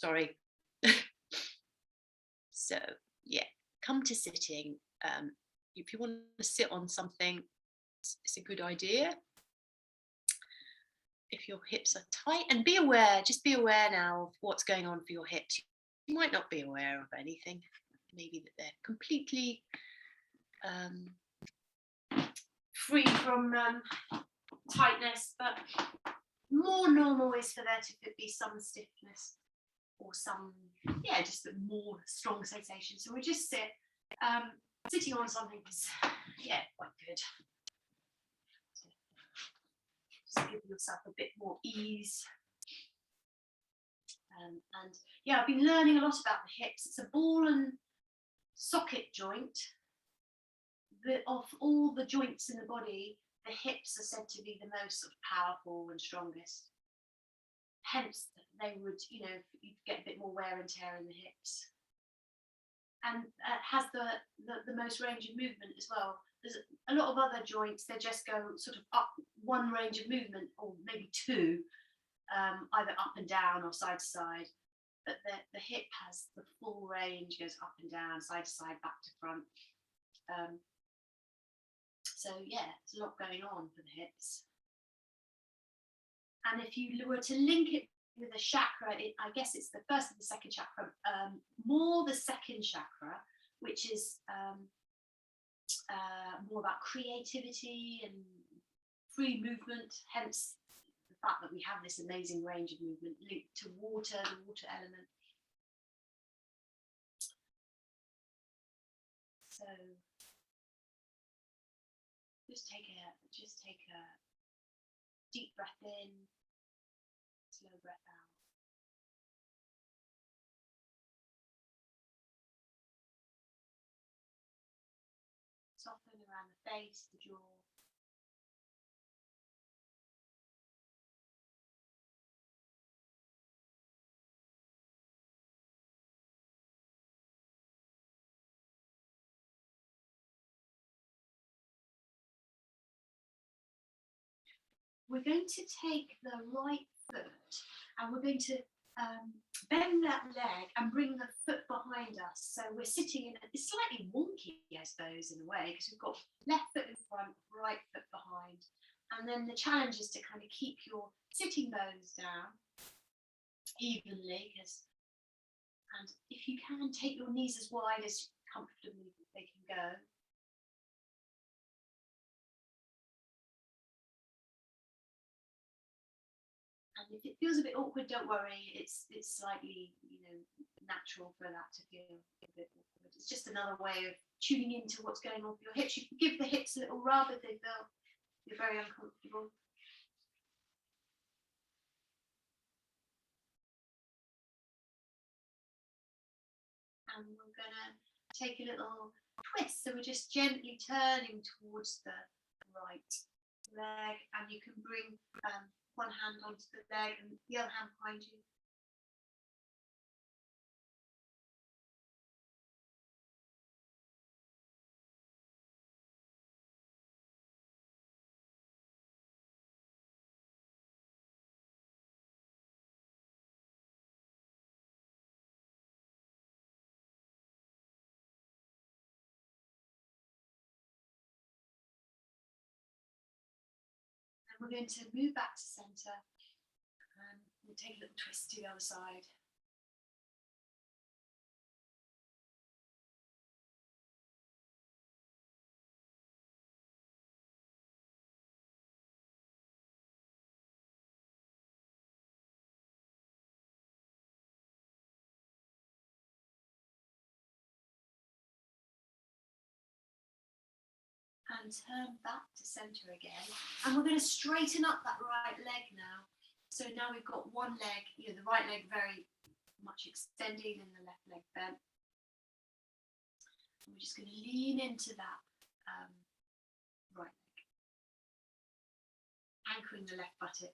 Sorry. So, yeah, come to sitting. If you want to sit on something, it's a good idea. If your hips are tight, and be aware, just be aware now of what's going on for your hips. You might not be aware of anything. Maybe that they're completely um, free from tightness, but more normal is for there to be some stiffness or some, yeah, just a more strong sensation. So we just sit. Sitting on something is, yeah, quite good. Just give yourself a bit more ease. And yeah, I've been learning a lot about the hips. It's a ball and socket joint. Of all the joints in the body, the hips are said to be the most sort of powerful and strongest. Hence, they would, you'd get a bit more wear and tear in the hips. And has the most range of movement as well. There's a lot of other joints, they just go sort of up one range of movement, or maybe two, either up and down or side to side. But the hip has the full range, goes up and down, side to side, back to front. So yeah, there's a lot going on for the hips. And if you were to link it with a chakra, I guess it's the first and the second chakra, more the second chakra, which is more about creativity and free movement, hence the fact that we have this amazing range of movement linked to water, the water element. So just take a deep breath in, slow breath out. Soften around the face, the jaw. We're going to take the right foot and we're going to bend that leg and bring the foot behind us. So we're sitting in, it's slightly wonky, I suppose, in a way, because we've got left foot in front, right foot behind. And then the challenge is to kind of keep your sitting bones down evenly, and if you can, take your knees as wide as comfortably they can go. And if it feels a bit awkward, don't worry. It's slightly, natural for that to feel a bit awkward. It's just another way of tuning into what's going on for your hips. You can give the hips a little rub if they feel you're very uncomfortable. And we're gonna take a little twist. So we're just gently turning towards the right leg, and you can bring one hand onto the leg and the other hand behind you. And we're going to move back to center, and we'll take a little twist to the other side. And turn back to center again. And we're going to straighten up that right leg now. So now we've got one leg, the right leg very much extending and the left leg bent. And we're just going to lean into that right leg, anchoring the left buttock.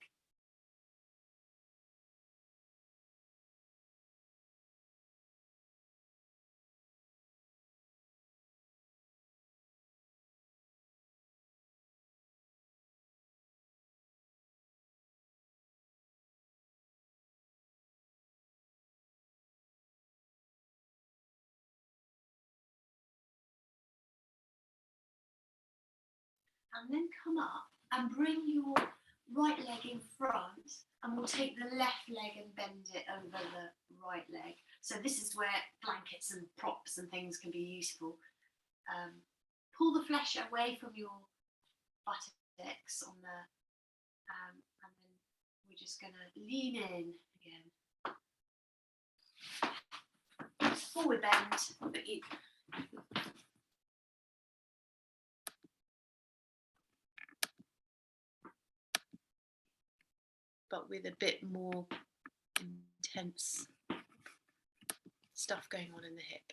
and then come up and bring your right leg in front, and we'll take the left leg and bend it over the right leg. So this is where blankets and props and things can be useful. Pull the flesh away from your buttocks on the, and then we're just going to lean in again. Forward bend, but with a bit more intense stuff going on in the hip.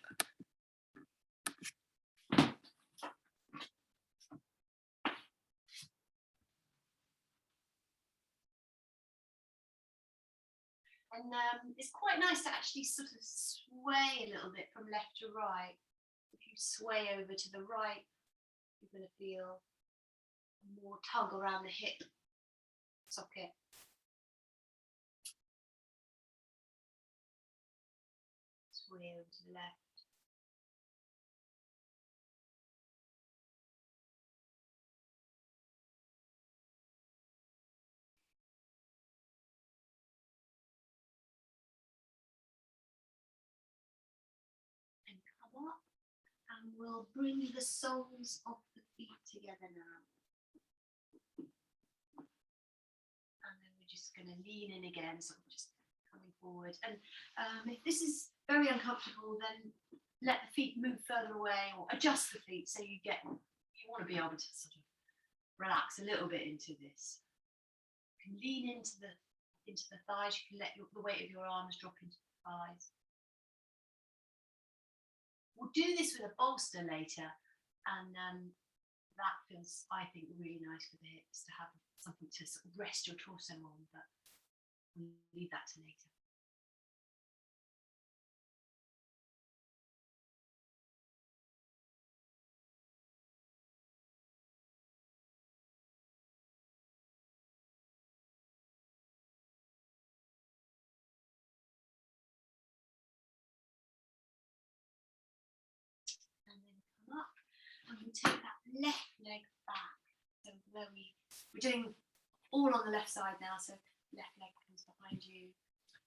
And it's quite nice to actually sort of sway a little bit from left to right. If you sway over to the right, you're going to feel more tug around the hip socket. Sway over to the left. And come up, and we'll bring the soles of the feet together now. And then we're just going to lean in again, so we're just coming forward. And if this is very uncomfortable, then let the feet move further away, or adjust the feet so you want to be able to sort of relax a little bit into this. You can lean into the thighs. You can let the weight of your arms drop into the thighs. We'll do this with a bolster later, and that feels, I think, really nice for the hips to have something to sort of rest your torso on, but we'll leave that to later. And then come up, and we'll take that left leg back. So where we're doing all on the left side now, so left leg comes behind you,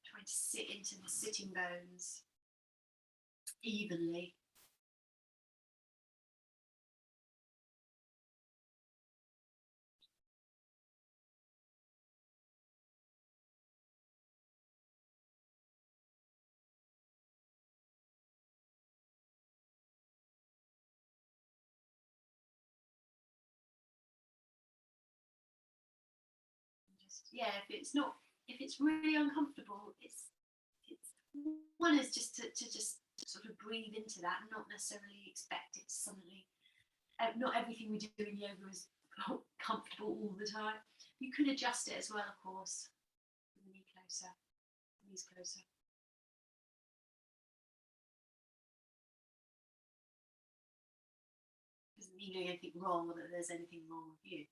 trying to sit into the sitting bones evenly. If it's really uncomfortable, it's one is just to just sort of breathe into that and not necessarily expect it to suddenly. Not everything we do in yoga is comfortable all the time. You can adjust it as well, of course. The knee closer, knees closer. Doesn't mean you're doing anything wrong or that there's anything wrong with you.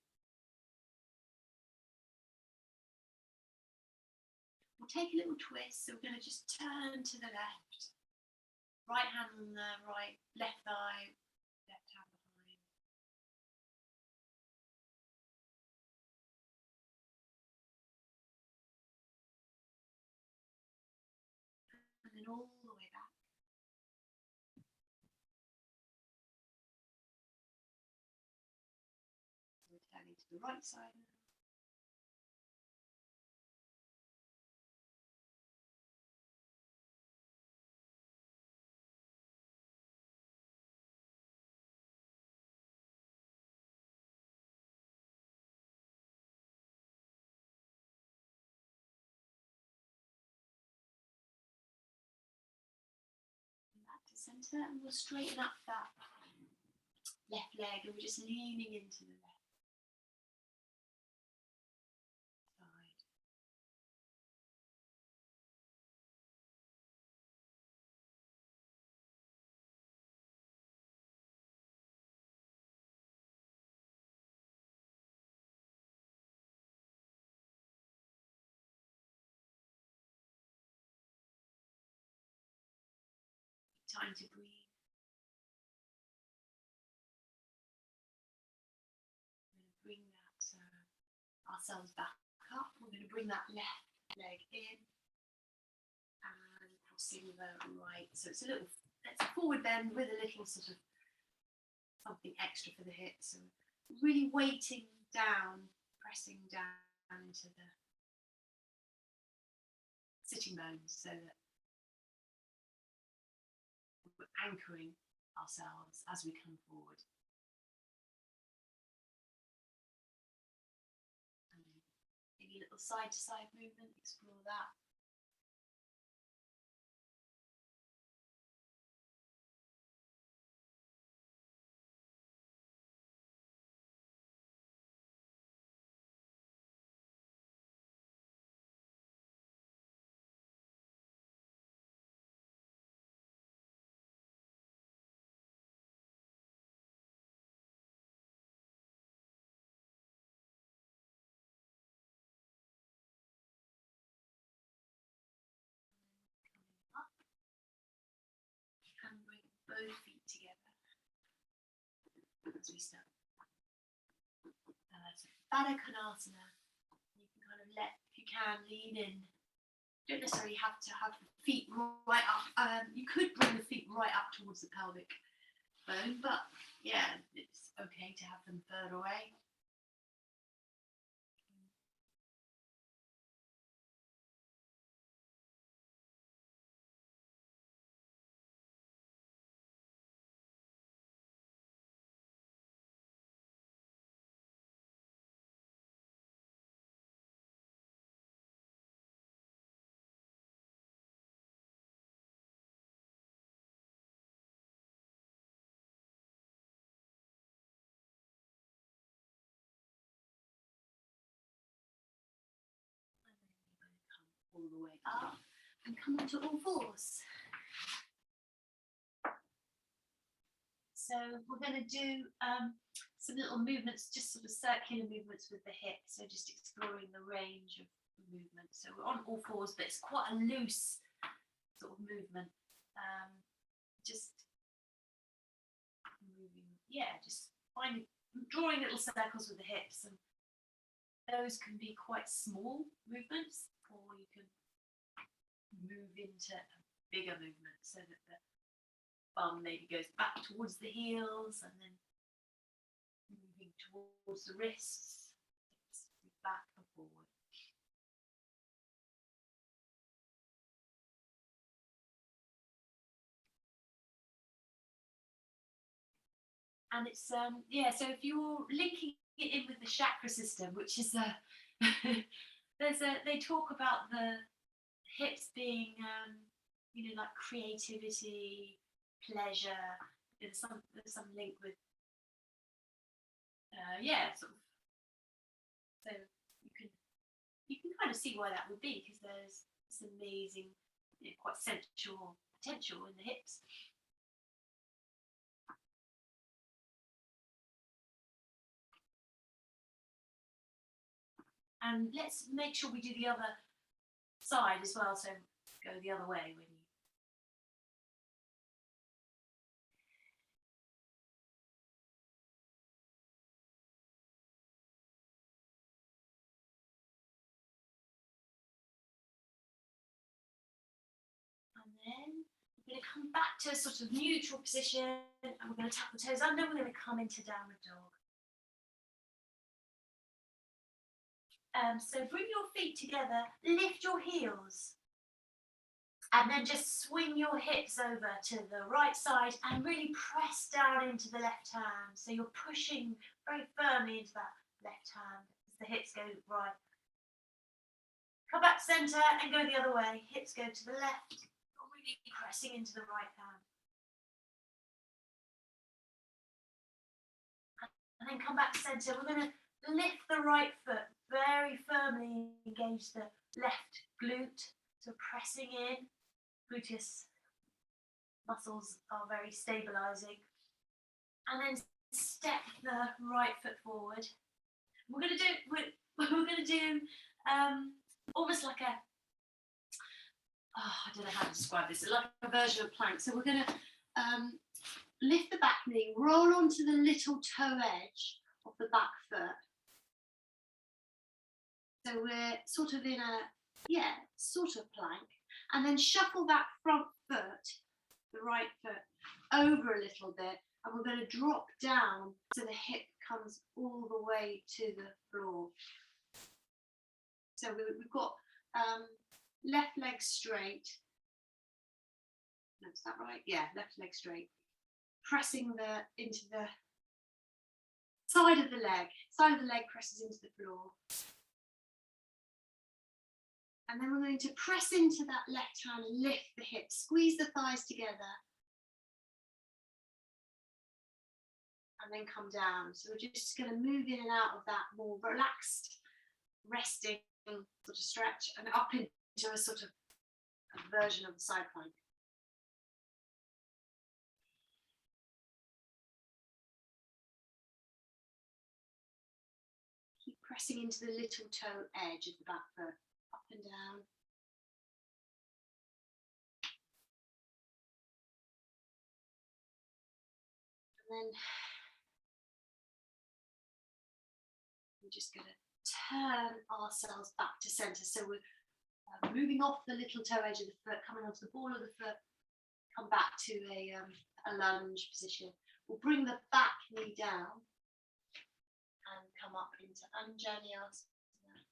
We'll take a little twist, so we're going to just turn to the left. Right hand on the right, left thigh, left hand behind. And then all the way back. Returning to the right side now. Back to centre, and we'll straighten up that left leg, and we're just leaning into the left side. Time to breathe. ourselves back up. We're going to bring that left leg in and crossing the right. So it's a forward bend with a little sort of something extra for the hips. So really weighting down, pressing down into the sitting bones so that we're anchoring ourselves as we come forward. And maybe a little side to side movement, explore that. And bring both feet together as we start. And that's Baddha Konasana. You can kind of if you can, lean in. You don't necessarily have to have the feet right up. You could bring the feet right up towards the pelvic bone, but yeah, it's okay to have them further away. All the way up and come onto all fours. So we're going to do some little movements, just sort of circular movements with the hips. So just exploring the range of movement. So we're on all fours, but it's quite a loose sort of movement. Just moving, just drawing little circles with the hips, and those can be quite small movements, or you can move into a bigger movement so that the bum maybe goes back towards the heels and then moving towards the wrists, back and forward. And it's so if you're linking it in with the chakra system, which is they talk about the hips being like creativity, pleasure. There's some link with sort of, so you can kind of see why that would be, because there's this amazing, quite sensual potential in the hips. And let's make sure we do the other side as well, so go the other way when you. And then we're going to come back to a sort of neutral position, and we're going to tap the toes under. We're going to come into downward dog. So bring your feet together, lift your heels, and then just swing your hips over to the right side and really press down into the left hand. So you're pushing very firmly into that left hand as the hips go right. Come back centre and go the other way. Hips go to the left. You're really pressing into the right hand. And then come back centre. We're going to lift the right foot, very firmly engage the left glute. So pressing in. Gluteus muscles are very stabilizing. And then step the right foot forward. We're going to do almost like I don't know how to describe this, like a version of plank. So we're going to lift the back knee, roll onto the little toe edge of the back foot, So we're sort of in a, yeah, sort of plank. And then shuffle that front foot, the right foot, over a little bit. And we're going to drop down so the hip comes all the way to the floor. So we've got left leg straight. Is that right? Yeah, left leg straight. Pressing into the side of the leg. Side of the leg presses into the floor. And then we're going to press into that left hand and lift the hips. Squeeze the thighs together. And then come down. So we're just going to move in and out of that more relaxed, resting sort of stretch and up into a sort of a version of the side plank. Keep pressing into the little toe edge of the back foot, up and down. And then we're just going to turn ourselves back to center. So we're moving off the little toe edge of the foot, coming onto the ball of the foot, come back to a lunge position. We'll bring the back knee down and come up into Anjaneyasana.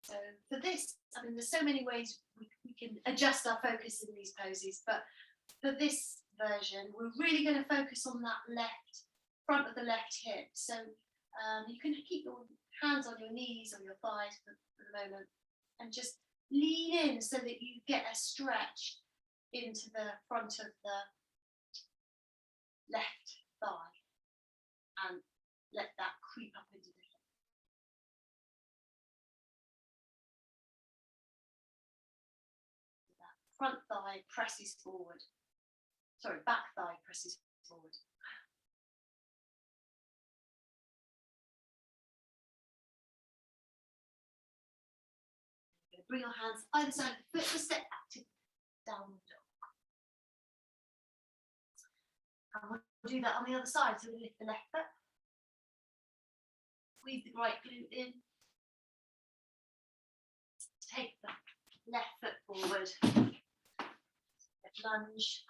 So for this, I mean, there's so many ways we can adjust our focus in these poses, but for this version, we're really going to focus on that left, front of the left hip. So you can keep your hands on your knees or your thighs for the moment and just lean in so that you get a stretch into the front of the left thigh and let that creep up into the hip. So that front thigh presses forward. Sorry, back thigh presses forward. Bring your hands either side of the foot, just step back to downward dog. And we'll do that on the other side. So we lift the left foot, squeeze the right glute in, take the left foot forward, lunge,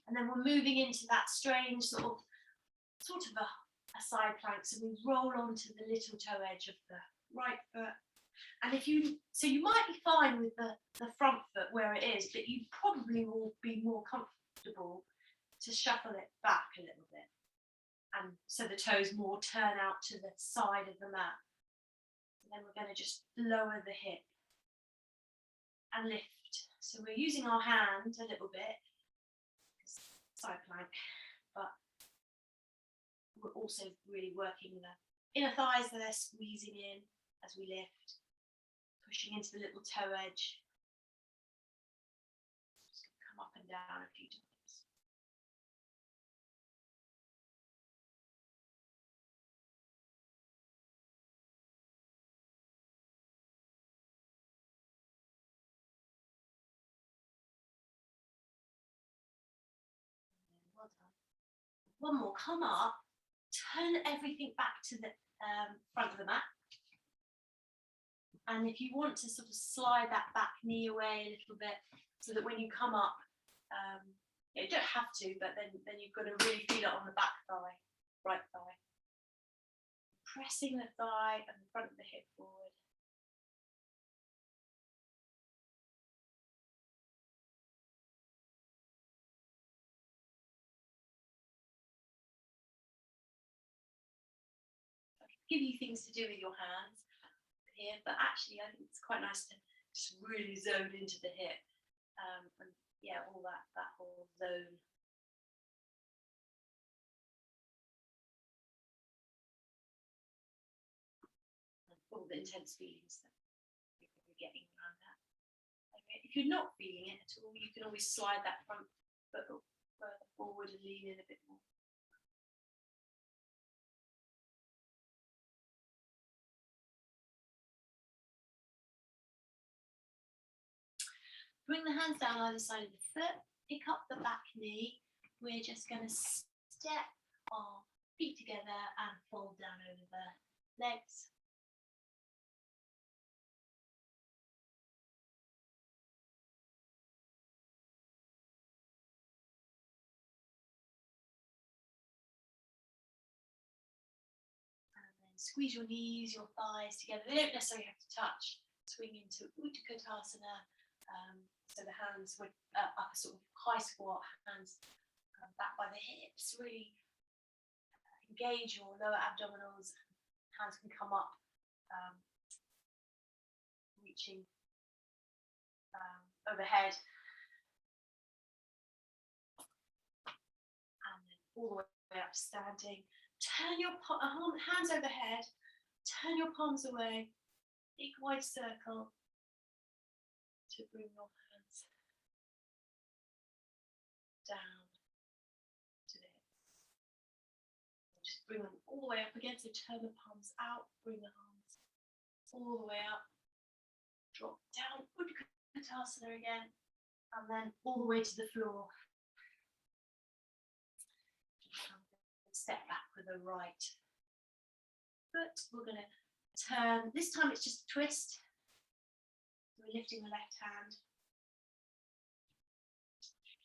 and then we're moving into that strange sort of a side plank. So we roll onto the little toe edge of the right foot. And you might be fine with the front foot where it is, but you probably will be more comfortable to shuffle it back a little bit. And so the toes more turn out to the side of the mat. And then we're going to just lower the hip and lift. So we're using our hand a little bit, side plank, but we're also really working the inner thighs that they're squeezing in as we lift. Pushing into the little toe edge. Just gonna come up and down a few times. Well done. One more, come up, turn everything back to the front of the mat. And if you want to sort of slide that back knee away a little bit so that when you come up, you don't have to, but then you've got to really feel it on the back thigh, right thigh. Pressing the thigh and the front of the hip forward. I can give you things to do with your hands here, but actually I think it's quite nice to just really zone into the hip and yeah, all that whole zone. And all the intense feelings that you're getting around that. Okay. If you're not feeling it at all, you can always slide that front foot further forward and lean in a bit more. Bring the hands down either side of the foot, pick up the back knee. We're just going to step our feet together and fold down over the legs. squeeze your knees, your thighs together. They don't necessarily have to touch. Swing into Utthita Konasana. So the hands would up a sort of high squat, hands back by the hips. Really engage your lower abdominals. Hands can come up, reaching overhead. And then all the way up standing. Turn your hands overhead. Turn your palms away. Big wide circle to bring your hands down to the hips. Just bring them all the way up again. So turn the palms out, bring the arms all the way up. Drop down, Utthita Konasana again, and then all the way to the floor. Step back with the right foot. We're going to turn. This time it's just a twist. We're lifting the left hand.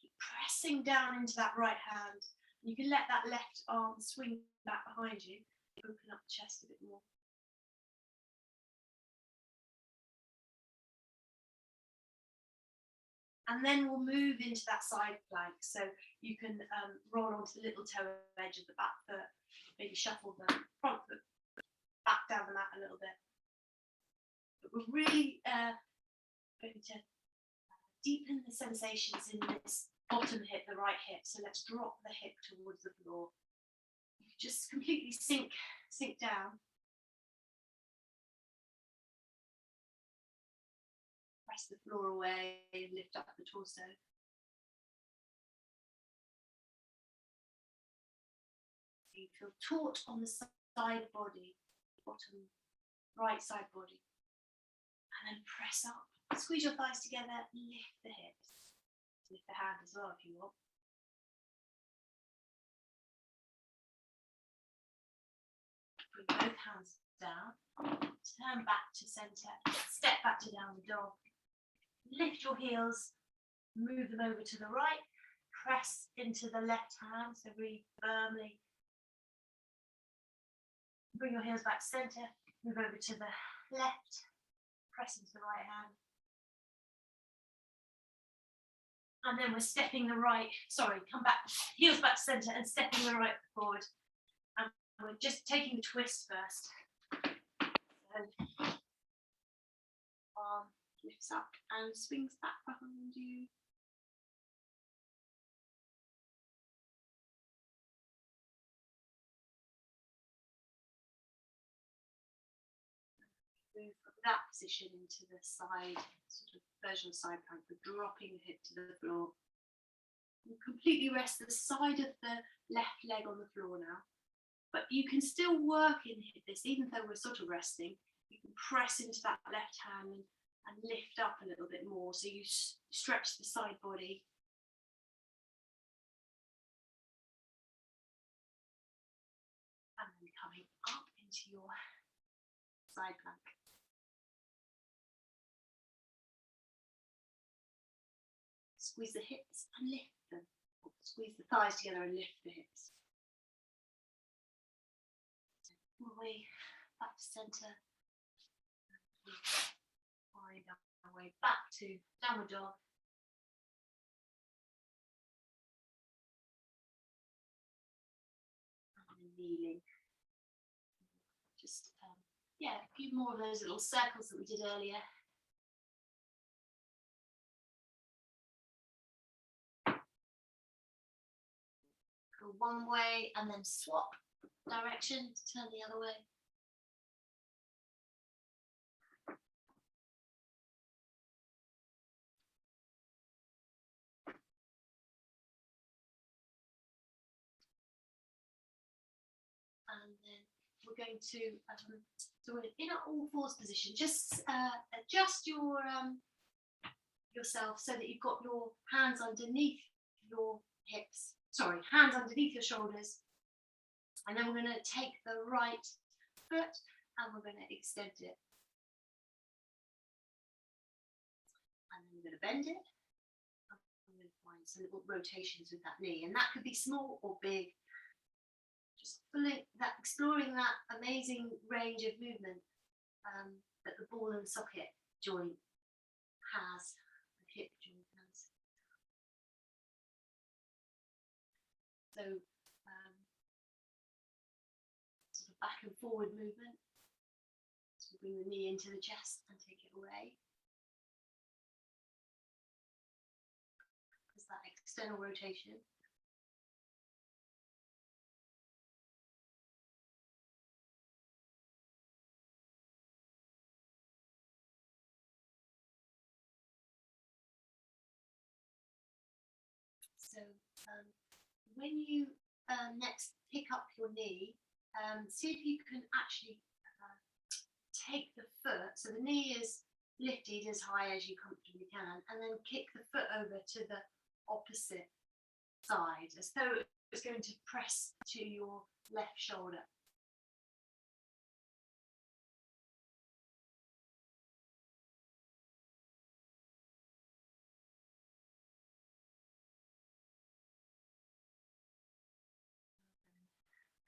Keep pressing down into that right hand. You can let that left arm swing back behind you. Open up the chest a bit more. And then we'll move into that side plank. So you can roll onto the little toe edge of the back foot, maybe shuffle the front foot back down the mat a little bit. But we're really going to deepen the sensations in this bottom hip, the right hip. So let's drop the hip towards the floor. You can just completely sink down. Press the floor away, lift up the torso. You feel taut on the side body, bottom right side body. And then press up. Squeeze your thighs together, lift the hips. Lift the hand as well if you want. Bring both hands down. Turn back to center. Step back to downward dog. Lift your heels, move them over to the right, press into the left hand, so really firmly. Bring your heels back to center, move over to the left, press into the right hand. And then we're stepping the right, come back, heels back to center and stepping the right forward. And we're just taking the twist first. So, arm lifts up and swings back behind you. Move from that position into the side, sort of version of side plank, we're dropping the hip to the floor. You completely rest the side of the left leg on the floor now. But you can still work in this, even though we're sort of resting. You can press into that left hand and lift up a little bit more, so you stretch the side body. And then coming up into your side plank. Squeeze the hips and lift them. Squeeze the thighs together and lift the hips. All the way back to center. Find our way back to downward dog. And then kneeling. Just a few more of those little circles that we did earlier. Go one way and then swap direction to turn the other way. And then we're going to do an inner all fours position. Just adjust your yourself so that you've got your hands underneath your hips. Hands underneath your shoulders. And then we're going to take the right foot and we're going to extend it. And then we're going to bend it. And we're going to find some little rotations with that knee. And that could be small or big. just exploring that amazing range of movement that the ball and socket joint has, the hip joint has. So sort of back and forward movement. So bring the knee into the chest and take it away. There's that external rotation. So when you next pick up your knee, see if you can actually take the foot, so the knee is lifted as high as you comfortably can, and then kick the foot over to the opposite side, as though it's going to press to your left shoulder.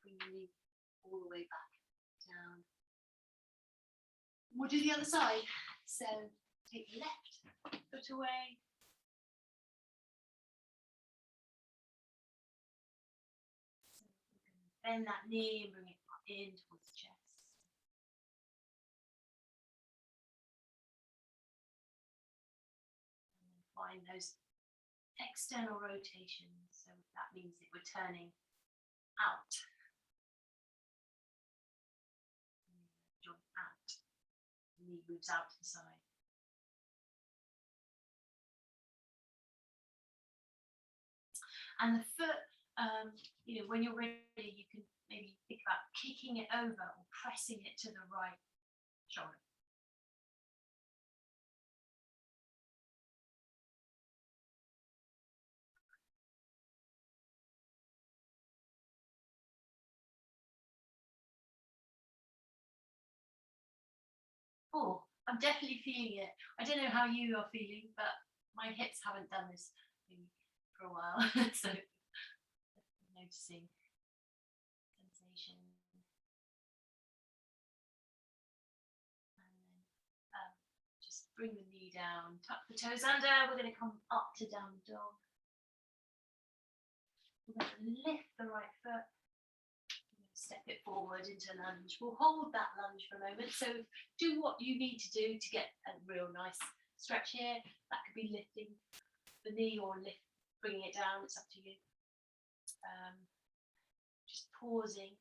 Bring the knee all the way back down. We'll do the other side. So take the left foot away. So we're going to bend that knee and bring it up in towards the chest. And then find those external rotations. So that means that we're turning out. Joint out. The knee moves out to the side. And the foot, when you're ready, you can maybe think about kicking it over or pressing it to the right shoulder. Oh, I'm definitely feeling it. I don't know how you are feeling, but my hips haven't done this for a while, so noticing sensation. And then just bring the knee down, tuck the toes under. We're going to come up to down dog. We're going to lift the right foot. Step it forward into lunge. We'll hold that lunge for a moment. So do what you need to do to get a real nice stretch here. That could be lifting the knee or bringing it down. It's up to you. Just pausing.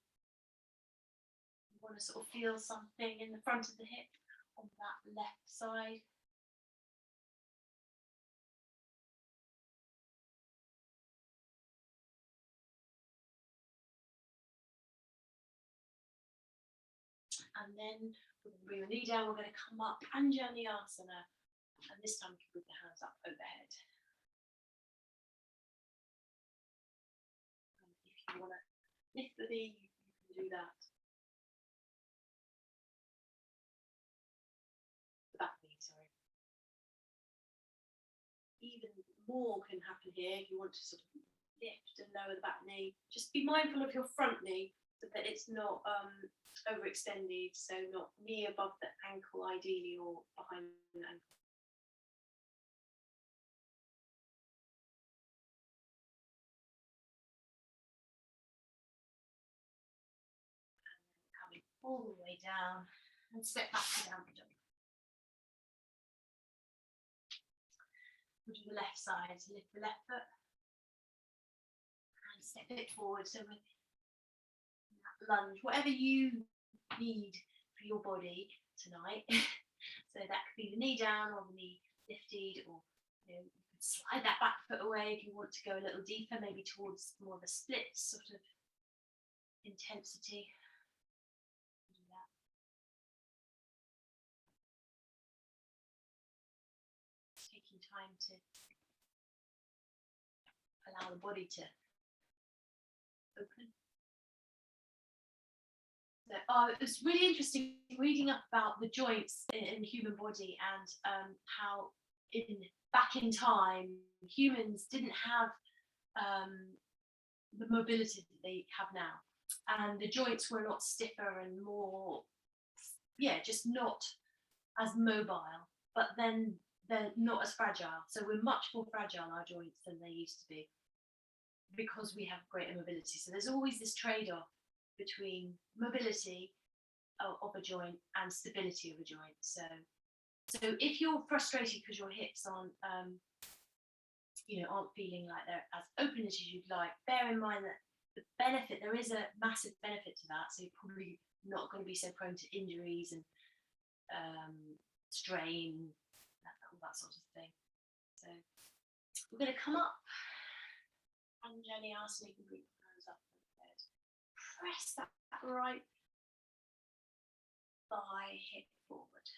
You want to sort of feel something in the front of the hip on that left side. And then we're going to bring the knee down, we're going to come up, Anjaneyasana, and this time we can put the hands up overhead. And if you want to lift the knee, you can do that. The back knee, sorry. Even more can happen here if you want to sort of lift and lower the back knee. Just be mindful of your front knee so that it's not overextended, so not knee above the ankle ideally or behind the ankle. And coming all the way down and step back to down dog. We'll do the left side, so lift the left foot and step it forward. So with that lunge, whatever you need for your body tonight. So that could be the knee down or the knee lifted, or you could slide that back foot away if you want to go a little deeper, maybe towards more of a split sort of intensity. Do that. Taking time to allow the body to open. So, it was really interesting reading up about the joints in the human body and how back in time humans didn't have the mobility that they have now. and the joints were a lot stiffer and more, yeah, just not as mobile, but then they're not as fragile. So we're much more fragile, our joints, than they used to be, because we have greater mobility. So there's always this trade-off between mobility of a joint and stability of a joint. So if you're frustrated because your hips aren't aren't feeling like they're as open as you'd like, bear in mind that there is a massive benefit to that. So you're probably not going to be so prone to injuries and strain, all that sort of thing. So we're going to come up, and Jenny asked me to bring your hands up on the bed. Press that right thigh hip forward.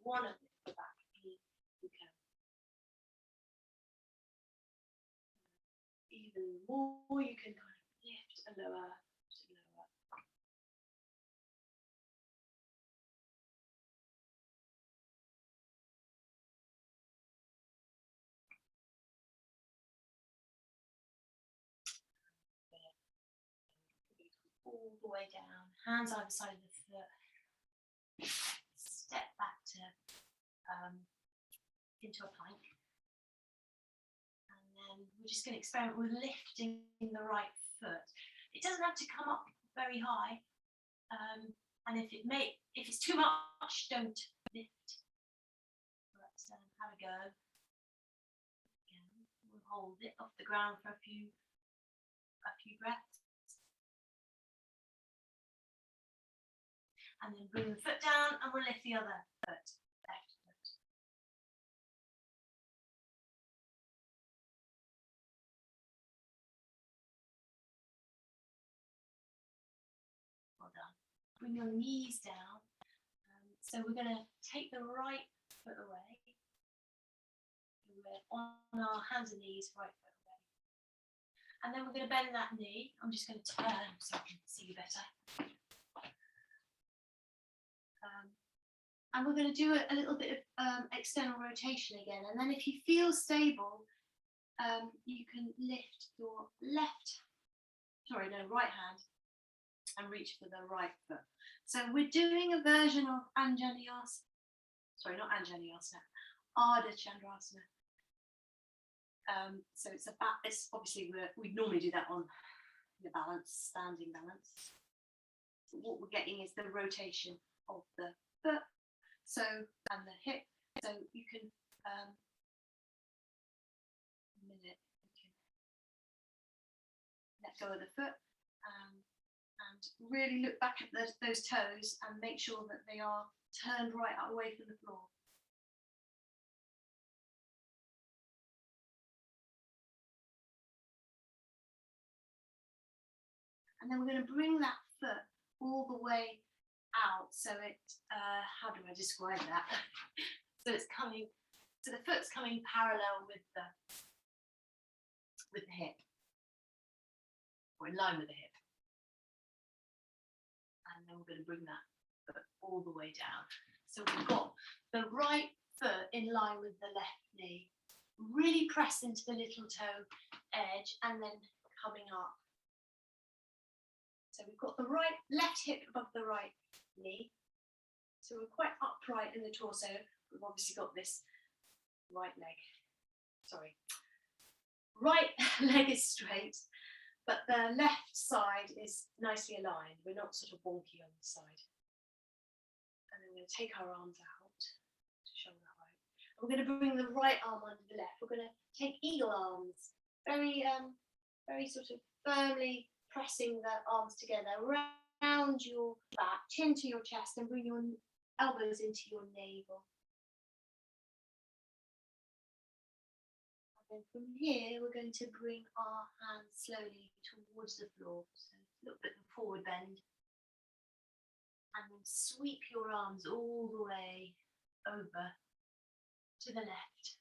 One of the back knee, you can. Even more, you can kind of lift and lower to lower. All the way down, hands either side of the foot. Step back to into a plank. And then we're just going to experiment with lifting the right foot. It doesn't have to come up very high. And if it's too much, don't lift. Let's have a go. Again, we'll hold it off the ground for a few breaths. And then bring the foot down, and we'll lift the other foot, left foot. Well done. Bring your knees down. So we're going to take the right foot away. We're on our hands and knees, right foot away. And then we're going to bend that knee. I'm just going to turn so I can see you better. And we're going to do a little bit of external rotation again. And then if you feel stable, you can lift your right hand and reach for the right foot. So we're doing a version of Ardha Chandrasana. So it's obviously we normally do that on the standing balance. But what we're getting is the rotation of the foot, and the hip. So you can let go of the foot and really look back at those toes and make sure that they are turned right away from the floor. And then we're going to bring that foot all the way out. So how do I describe that? So the foot's coming parallel with the hip, or in line with the hip. And then we're going to bring that foot all the way down. So we've got the right foot in line with the left knee. Really press into the little toe edge and then coming up. So we've got the left hip above the right knee. So we're quite upright in the torso. We've obviously got this right leg is straight, but the left side is nicely aligned. We're not sort of wonky on the side. And then we're going to take our arms out to shoulder height. We're going to bring the right arm under the left. We're going to take eagle arms, very sort of firmly pressing the arms together around your back, chin to your chest, and bring your elbows into your navel. And then from here, we're going to bring our hands slowly towards the floor. So a little bit of a forward bend. And then sweep your arms all the way over to the left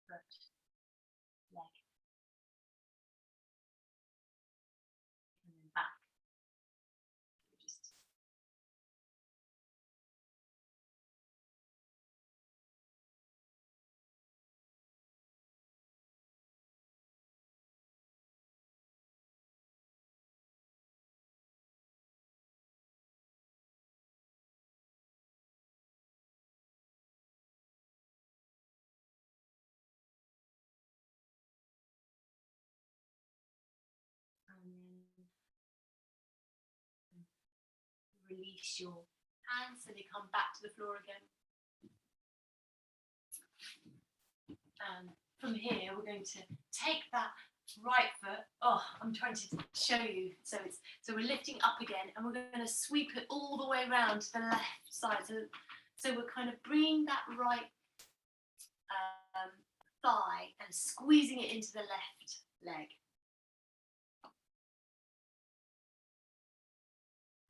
foot, leg. And then back. release your hands so they come back to the floor again. From here, we're going to take that right foot. Oh, I'm trying to show you. So we're lifting up again, and we're going to sweep it all the way around to the left side. So we're kind of bringing that right thigh and squeezing it into the left leg.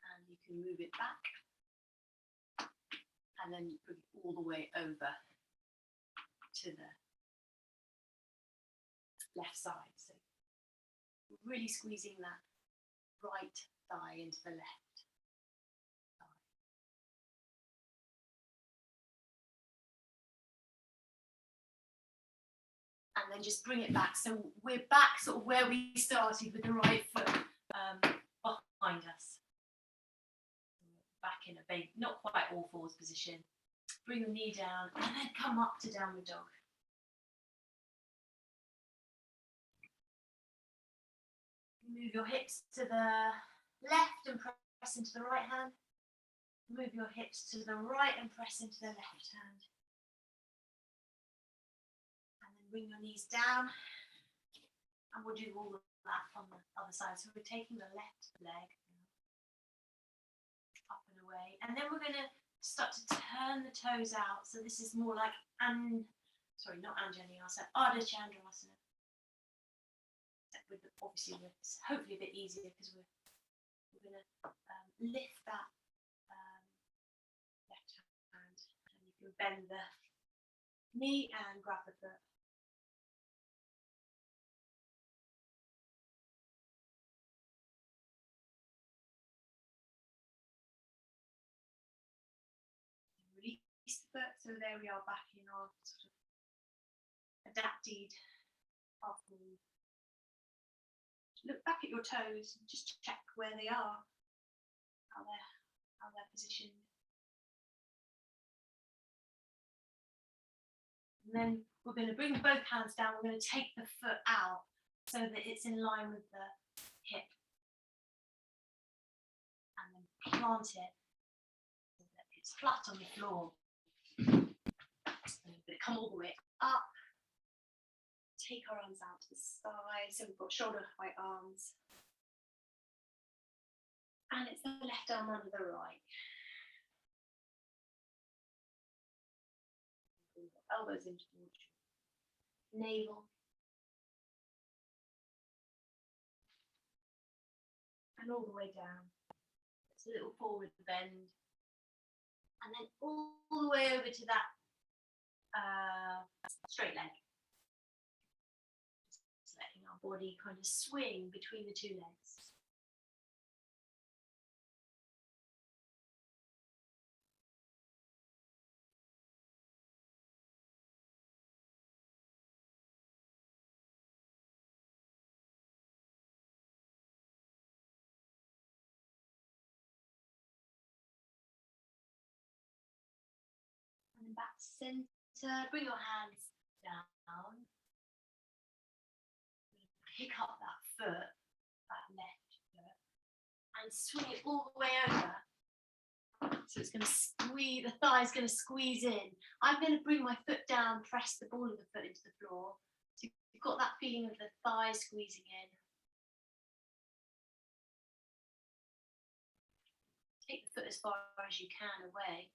And you can move it back, and then you bring it all the way over to the left side. So we're really squeezing that right thigh into the left thigh. And then just bring it back. So we're back sort of where we started with the right foot behind us. Back in a big, not quite all fours position. Bring the knee down and then come up to downward dog. Move your hips to the left and press into the right hand. Move your hips to the right and press into the left hand. And then bring your knees down. And we'll do all of that on the other side. So we're taking the left leg up and away. And then we're going to start to turn the toes out. So this is more like, not Anjaneyasana, Ardha Chandrasana. Obviously, it's hopefully a bit easier because we're going to lift that left hand, and you can bend the knee and grab the foot. Release the foot. So there we are, back in our sort of adapted half move. Look back at your toes and just check where they are, how they're positioned. And then we're going to bring both hands down. We're going to take the foot out so that it's in line with the hip. And then plant it so that it's flat on the floor. And we're going to come all the way up. Take our arms out to the side, so we've got shoulder height arms. And it's the left arm under the right. Elbows in towards your navel. And all the way down. It's a little forward bend. And then all the way over to that straight leg. Letting our body kind of swing between the two legs. And then back to center, bring your hands down. Pick up that foot, that left foot, and swing it all the way over. So it's going to squeeze, the thigh is going to squeeze in. I'm going to bring my foot down, press the ball of the foot into the floor. So you've got that feeling of the thigh squeezing in. Take the foot as far as you can away.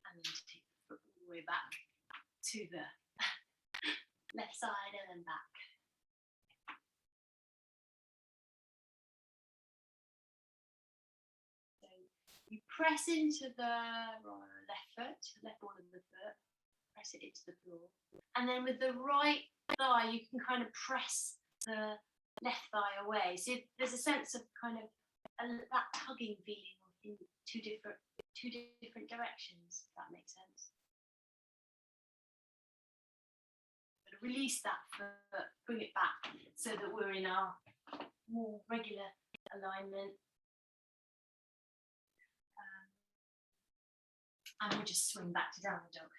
And then take the foot all the way back to the left side and then back. So you press into the left foot, left ball of the foot, press it into the floor. And then with the right thigh, you can kind of press the left thigh away. So there's a sense of kind of that tugging feeling in two different directions, if that makes sense. Release that foot, bring it back so that we're in our more regular alignment. And we'll just swing back to downward dog.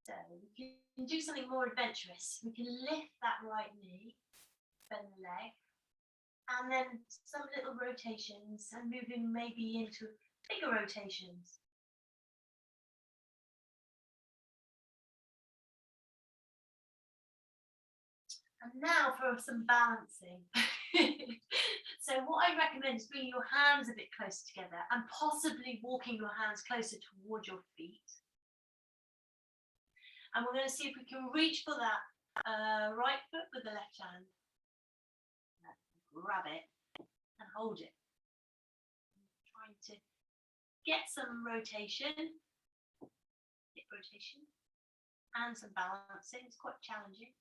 So we can do something more adventurous. We can lift that right knee, bend the leg, and then some little rotations and moving maybe into bigger rotations. And now for some balancing. So what I recommend is bringing your hands a bit closer together and possibly walking your hands closer towards your feet. And we're going to see if we can reach for that right foot with the left hand. Grab it and hold it. Trying to get some rotation, hip rotation, and some balancing. It's quite challenging.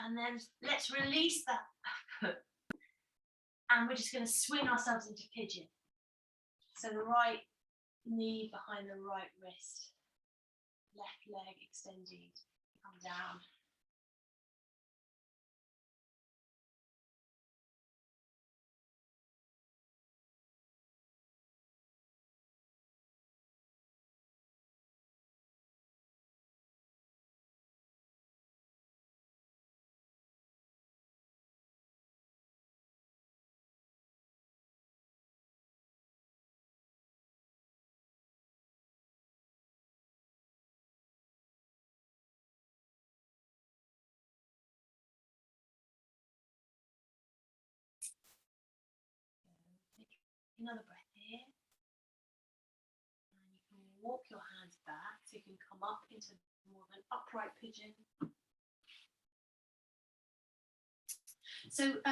And then let's release that foot. And we're just going to swing ourselves into pigeon. So the right knee behind the right wrist, left leg extended, come down. Another breath here. And you can walk your hands back so you can come up into more of an upright pigeon. So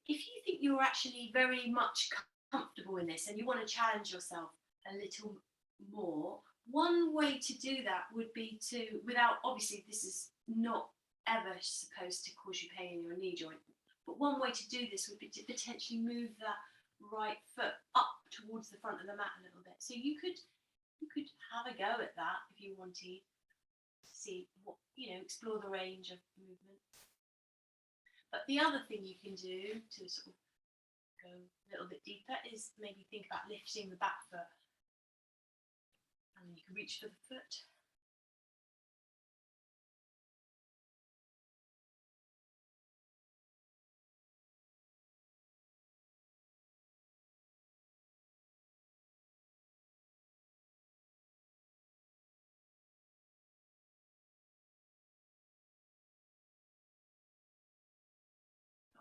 if you think you're actually very much comfortable in this and you want to challenge yourself a little more, one way to do that would be to, without, obviously this is not ever supposed to cause you pain in your knee joint, but one way to do this would be to potentially move that right foot up towards the front of the mat a little bit. So you could have a go at that if you wanted to see what, explore the range of movement. But the other thing you can do to sort of go a little bit deeper is maybe think about lifting the back foot. And then you can reach for the foot.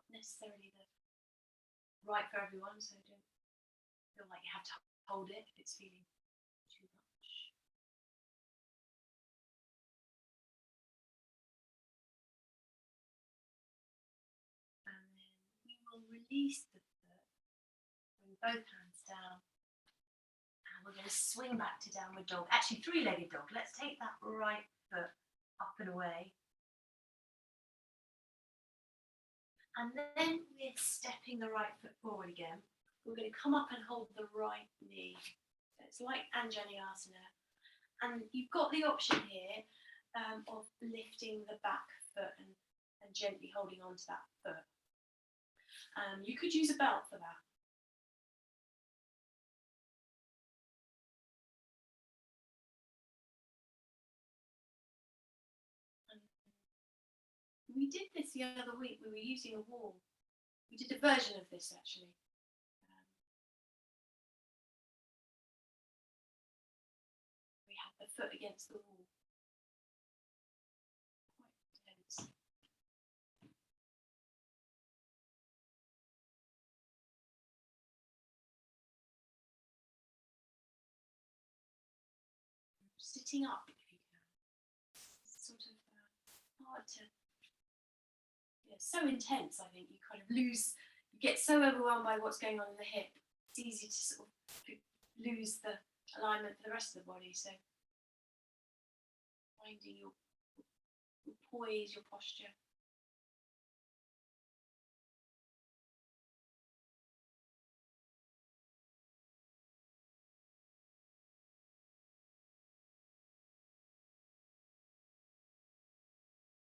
Necessarily the right for everyone, so don't feel like you have to hold it if it's feeling too much. And then we will release the foot, bring both hands down, and we're going to swing back to downward dog. Actually, three-legged dog. Let's take that right foot up and away. And then we're stepping the right foot forward again. We're going to come up and hold the right knee. So it's like Anjaneyasana. And you've got the option here of lifting the back foot and gently holding on to that foot. You could use a belt for that. We did this the other week. We were using a wall. We did a version of this actually. We had the foot against the wall. Quite intense. Sitting up if you can. It's sort of hard to. It's so intense, I think, you kind of you get so overwhelmed by what's going on in the hip. It's easy to sort of lose the alignment for the rest of the body. So finding your poise, your posture.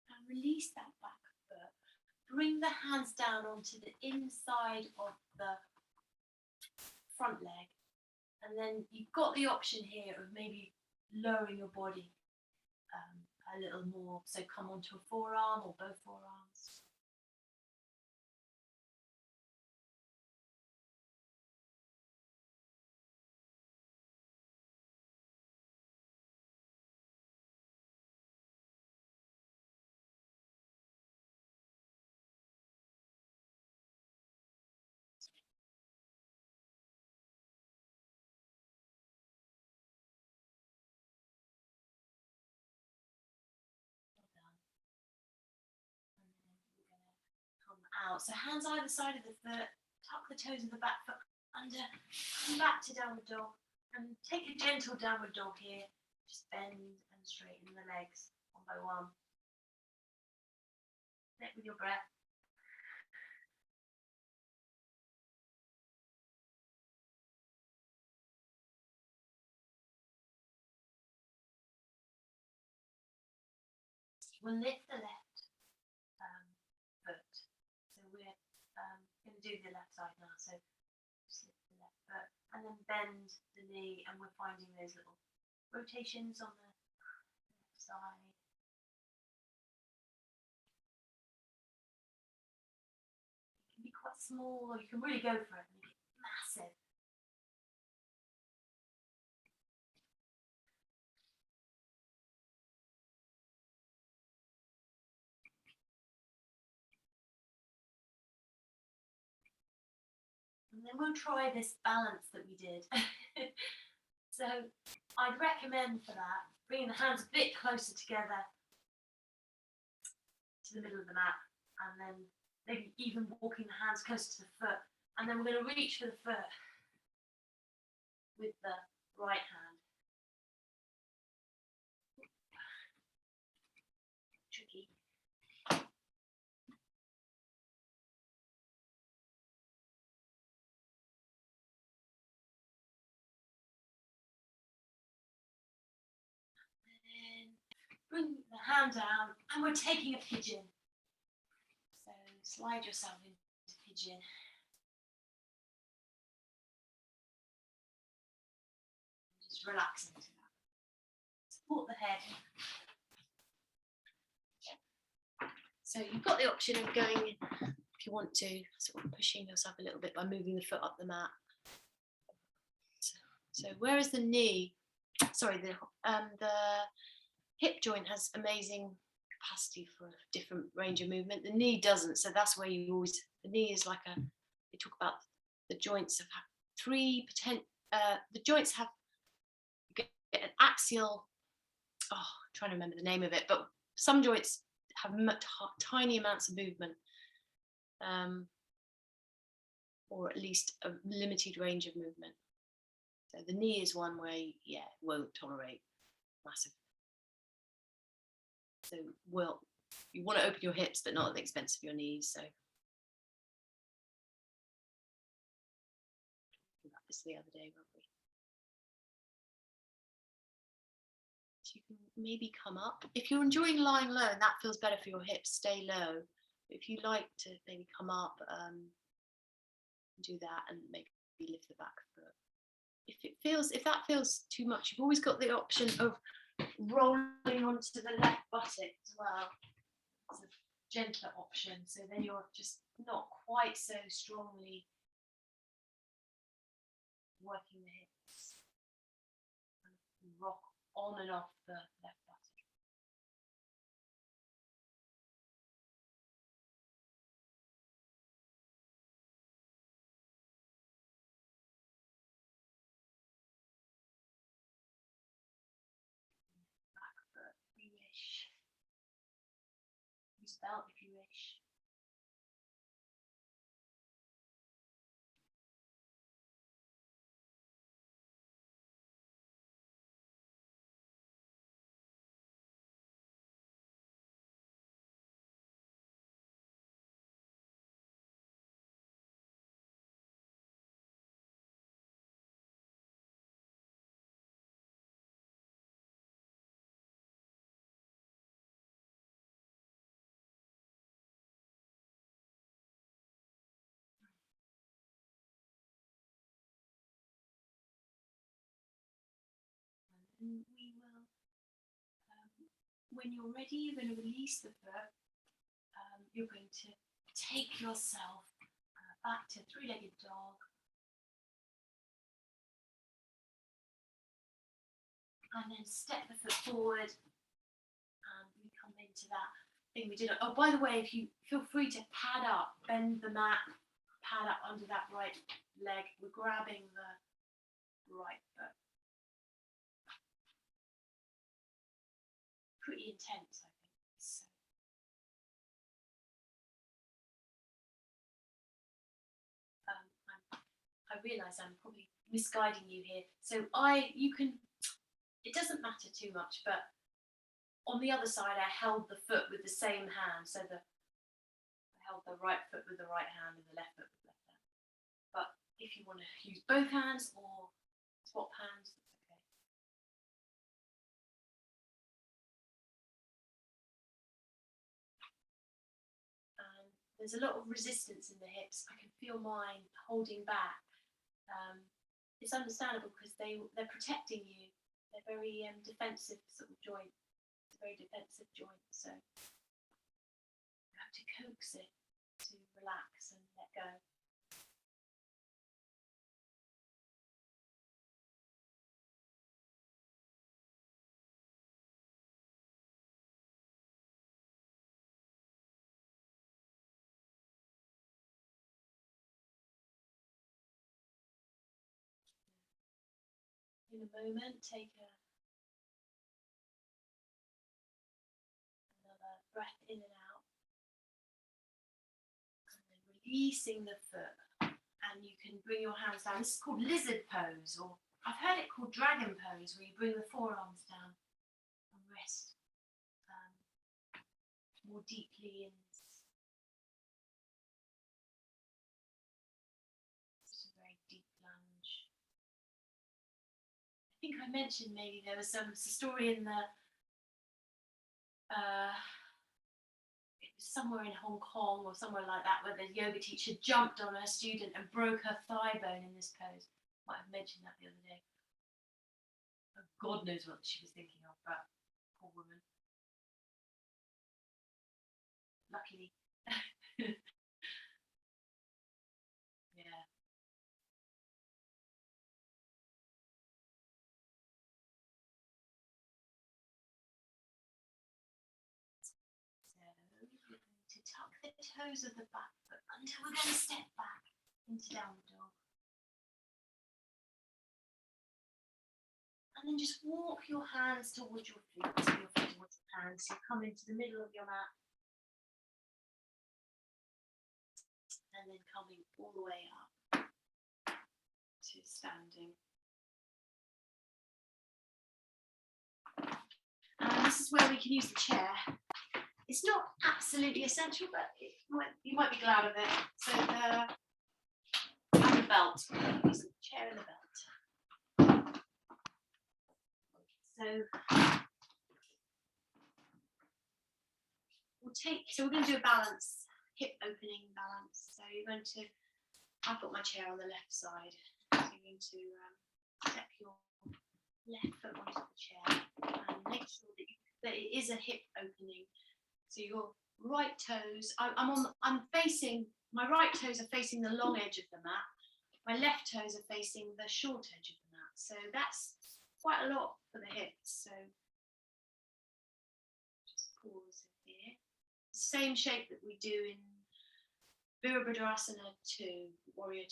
And release that back foot. Bring the hands down onto the inside of the front leg And then you've got the option here of maybe lowering your body a little more. So come onto a forearm or both forearms. Out. So hands either side of the foot, tuck the toes of the back foot under, come back to downward dog, and take a gentle downward dog here. Just bend and straighten the legs one by one. Connect with your breath. We'll lift the left foot. So we're going to do the left side now. So just lift the left foot and then bend the knee, and we're finding those little rotations on the left side. It can be quite small, or you can really go for it and make it massive. And then we'll try this balance that we did. So I'd recommend for that, bringing the hands a bit closer together to the middle of the mat, and then maybe even walking the hands closer to the foot. And then we're going to reach for the foot with the right hand. Tricky. Bring the hand down, and we're taking a pigeon. So slide yourself into pigeon. Just relax into that. Support the head. So you've got the option of going, if you want to, sort of pushing yourself a little bit by moving the foot up the mat. So whereas the knee, sorry, the hip joint has amazing capacity for a different range of movement. The knee doesn't, so that's where you always, the knee is like they talk about the joints have three the joints have an axial, I'm trying to remember the name of it, but some joints have tiny amounts of movement, or at least a limited range of movement. So the knee is one where, it won't tolerate massive. So, you want to open your hips, but not at the expense of your knees. So, about this the other day, weren't we? So you can maybe come up. If you're enjoying lying low and that feels better for your hips, stay low. If you like to maybe come up, do that and maybe lift the back foot. If that feels too much, you've always got the option of rolling onto the left buttock as well. It's a gentler option, so then you're just not quite so strongly working the hips. And rock on and off the left buttock. Back foot, if you wish. Use belt if you wish. and we will, when you're ready, you're going to release the foot. You're going to take yourself back to three-legged dog. And then step the foot forward, and we come into that thing we did. Oh, by the way, if you feel free to pad up, bend the mat, pad up under that right leg. We're grabbing the right foot. Pretty intense, I think. So. I realise I'm probably misguiding you here. So it doesn't matter too much, but on the other side, I held the foot with the same hand. So I held the right foot with the right hand and the left foot with the left hand. But if you want to use both hands or swap hands, that's okay. And there's a lot of resistance in the hips. I can feel mine holding back. It's understandable because they're protecting you. They're very defensive sort of joint. It's a very defensive joint, so you have to coax it to relax and let go. In a moment, take another breath in and out, and then releasing the foot. And you can bring your hands down. This is called lizard pose, or I've heard it called dragon pose, where you bring the forearms down and rest more deeply in this. Just a very deep lunge. I think I mentioned maybe there was some story in the it was somewhere in Hong Kong or somewhere like that, where the yoga teacher jumped on her student and broke her thigh bone in this pose. Might have mentioned that the other day. Oh, God knows what she was thinking of, but poor woman. Luckily. Yeah. So we're going to tuck the toes of the back foot under. We're going to step back into downward dog. And then just walk your hands towards your feet, your feet towards your hands. So you come into the middle of your mat. And then coming all the way up to standing. And this is where we can use the chair. It's not absolutely essential, but you might be glad of it. So and the belt. Use the chair and the belt. So we're going to do a balance, hip opening balance. So you're going to, I've got my chair on the left side. So you're going to step your left foot onto the chair and make sure that it is a hip opening. So your right toes, my right toes are facing the long edge of the mat. My left toes are facing the short edge of the mat. So that's quite a lot for the hips. So just pause here. Same shape that we do in Virabhadrasana 2, Warrior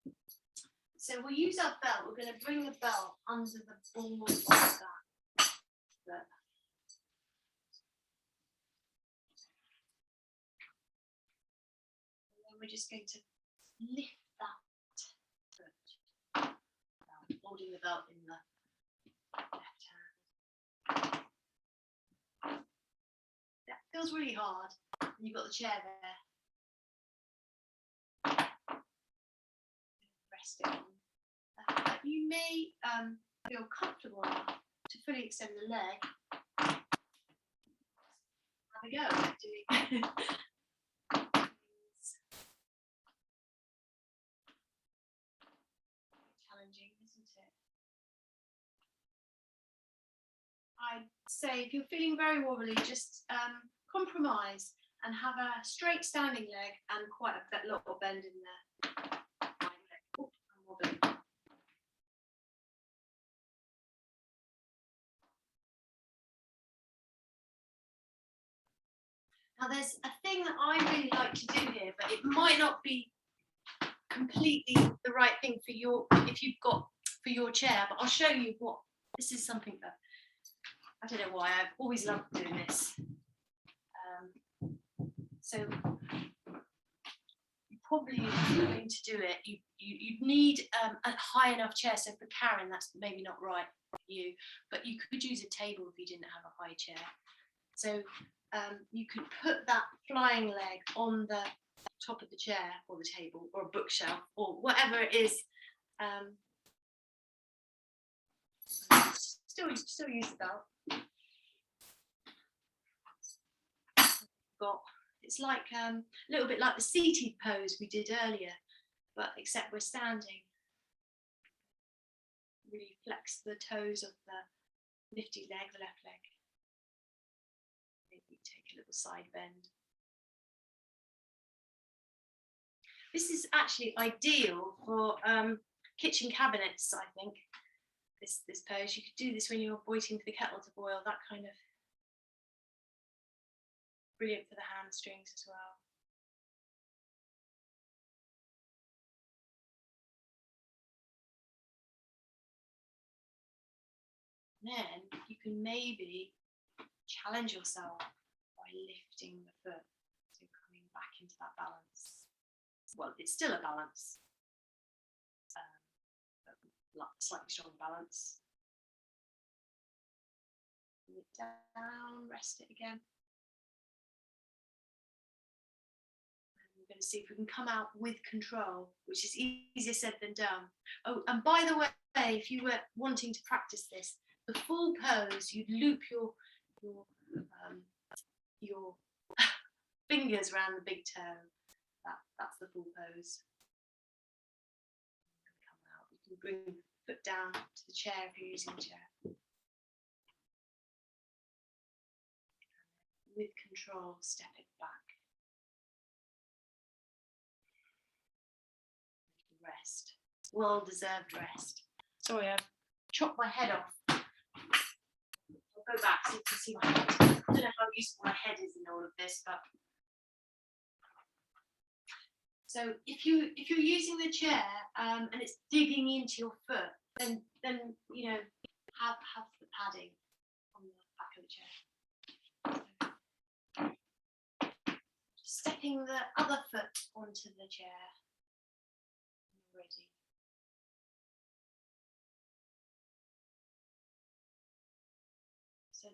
2. So we'll use our belt. We're going to bring the belt under the ball of that. And then we're just going to lift that foot, holding the belt in the left hand. That feels really hard. And you've got the chair there. Rest it on. You may feel comfortable enough to fully extend the leg. Have a go at doing challenging, isn't it? say if you're feeling very wobbly, just compromise and have a straight standing leg and quite a lot of bend in there. Oh, I'm wobbling. Now there's a thing that I really like to do here, but it might not be completely the right thing for your chair, but I'll show you what this is. Something that I don't know why I've always loved doing this. So you probably, if you're going to do it, you'd need a high enough chair. So for Karen, that's maybe not right for you, but you could use a table if you didn't have a high chair. So you could put that flying leg on the top of the chair or the table or a bookshelf or whatever it is. Still use the belt. It's like a little bit like the seated pose we did earlier, but except we're standing. Really flex the toes of the lifted leg, the left leg. Maybe take a little side bend. This is actually ideal for kitchen cabinets, I think. This pose. You could do this when you're waiting for the kettle to boil, that kind of. Brilliant for the hamstrings as well. Then you can maybe challenge yourself by lifting the foot, so coming back into that balance. Well, it's still a balance, but slightly stronger balance. Bring it down, rest it again. We're going to see if we can come out with control, which is easier said than done. Oh, and by the way, if you were wanting to practice this, the full pose, you'd loop your fingers around the big toe. That's the full pose. Come out. You can bring the foot down to the chair if you're using a chair. With control, step it back. Rest. Well-deserved rest. Sorry, I've chopped my head off. I'll go back so you can see my head. I don't know how useful my head is in all of this, but so if you're using the chair and it's digging into your foot, then you know have the padding on the back of the chair. Stepping the other foot onto the chair. Ready. So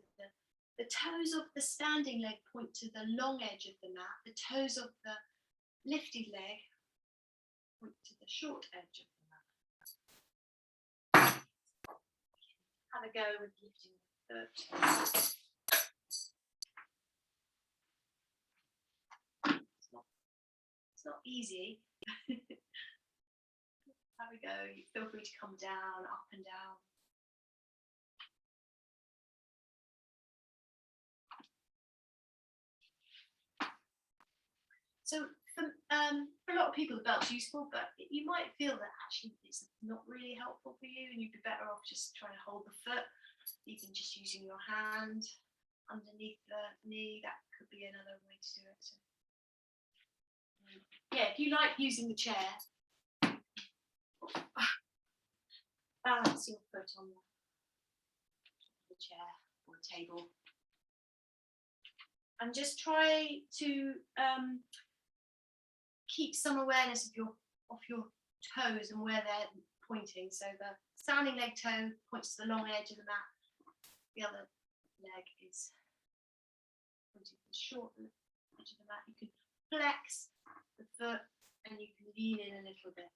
the toes of the standing leg point to the long edge of the mat. The toes of the lifted leg point to the short edge of the mat. Have a go with lifting the foot. It's not easy. Have a go. You feel free to come down, up and down. So for a lot of people, the belt's useful, but you might feel that actually it's not really helpful for you, and you'd be better off just trying to hold the foot, even just using your hand underneath the knee. That could be another way to do it. So, yeah, if you like using the chair, balance your foot on the chair or table, and just try to keep some awareness of your toes and where they're pointing. So the standing leg toe points to the long edge of the mat. The other leg is pointing to the short edge of the mat. You can flex the foot and you can lean in a little bit.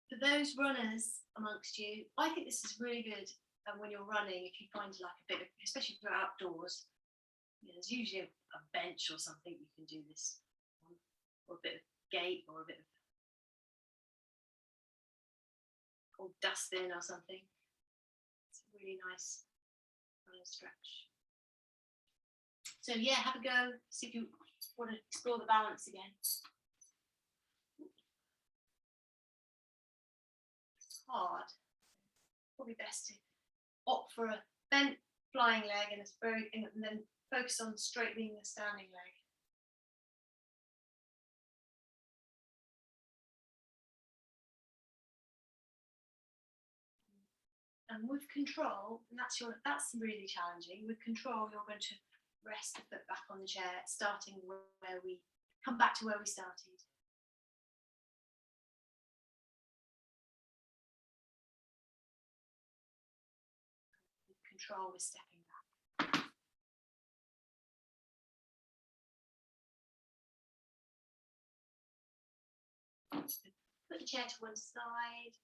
For those runners amongst you, I think this is really good when you're running, if you find like a bit of, especially if you're outdoors, there's usually a bench or something you can do this on, or a bit of gate, or a bit of old dustbin or something. It's a really nice kind of stretch. So yeah, have a go, see if you want to explore the balance again. It's hard. Probably best to opt for a bent flying leg and then focus on straightening the standing leg. And with control, and that's really challenging. With control, you're going to rest the foot back on the chair, starting where we come back to where we started. With control, we're stepping back. Put the chair to one side.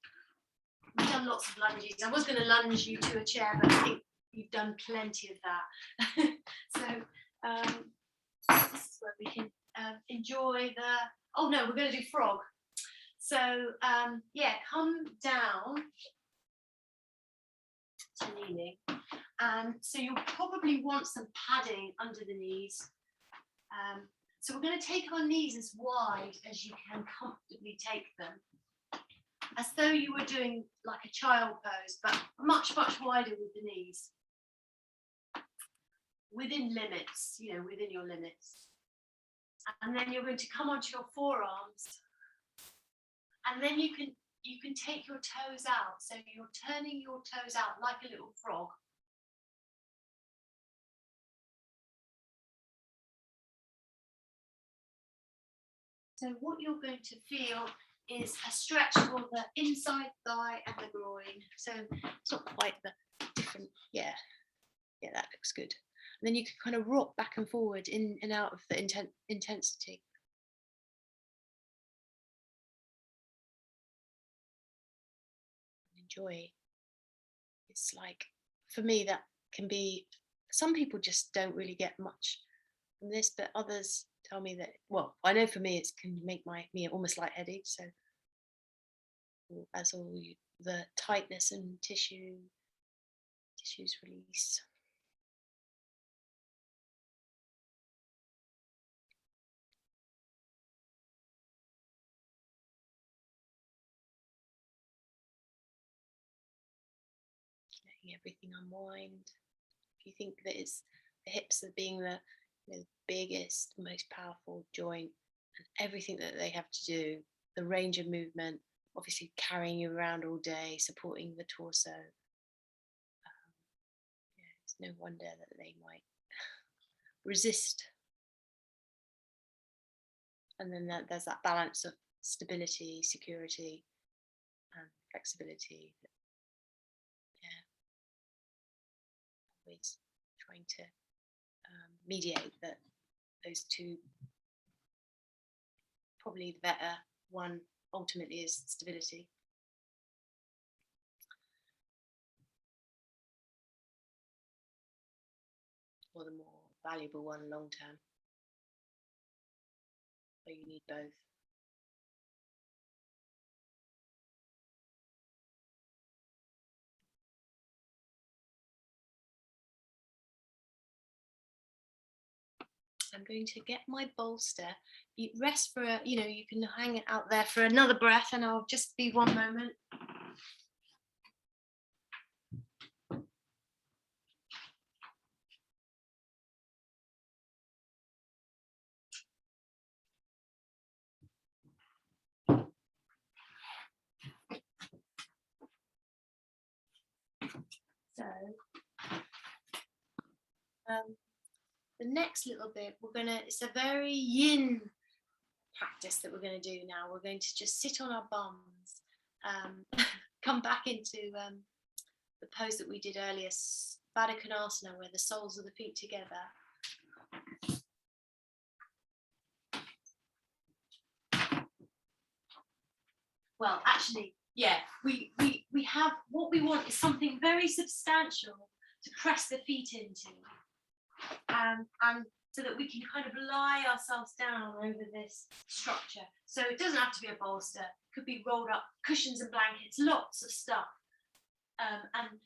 We've done lots of lunges. I was going to lunge you to a chair, but I think you've done plenty of that. So this is where we can enjoy the, oh no, we're going to do frog. So yeah, come down to kneeling. And so you'll probably want some padding under the knees. So we're going to take our knees as wide as you can comfortably take them, as though you were doing like a child pose, but much, much wider with the knees. Within limits, within your limits. And then you're going to come onto your forearms. And then you can take your toes out. So you're turning your toes out like a little frog. So what you're going to feel is a stretch for the inside thigh and the groin. So it's not quite the different, yeah, that looks good. And then you can kind of rock back and forward in and out of the intensity. Enjoy. It's like, for me, that can be, some people just don't really get much from this, but others tell me that, well, I know for me it can make me almost lightheaded. So as all the tightness and tissues release. Letting everything unwind. If you think that it's the hips are being the biggest, most powerful joint, and everything that they have to do, the range of movement, obviously carrying you around all day, supporting the torso. It's no wonder that they might resist. And then there's that balance of stability, security, and flexibility. Always trying to mediate that those two. Probably the better one ultimately is stability. Or the more valuable one long term. So you need both. I'm going to get my bolster. You rest for you can hang it out there for another breath, and I'll just be one moment. So the next little bit, it's a very yin practice that we're going to do now. We're going to just sit on our bums, come back into the pose that we did earlier, Baddha Konasana, where the soles of the feet together. Well, actually, yeah, we have, what we want is something very substantial to press the feet into. and so that we can kind of lie ourselves down over this structure. So it doesn't have to be a bolster, it could be rolled up cushions and blankets, lots of stuff. And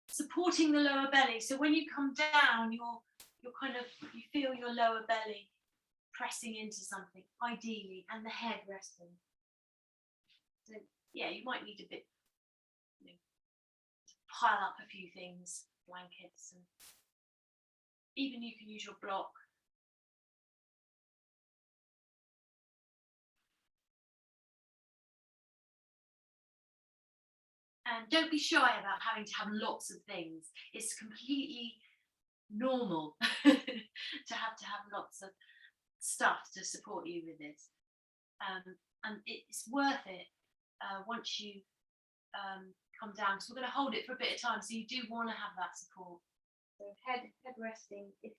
supporting the lower belly. So when you come down, you're kind of, you feel your lower belly pressing into something, ideally, and the head resting. So yeah, you might need a bit, pile up a few things, blankets, and even you can use your block. And don't be shy about having to have lots of things. It's completely normal to have lots of stuff to support you with this. And it's worth it once you come down, because we're going to hold it for a bit of time, so you do want to have that support. So head resting, if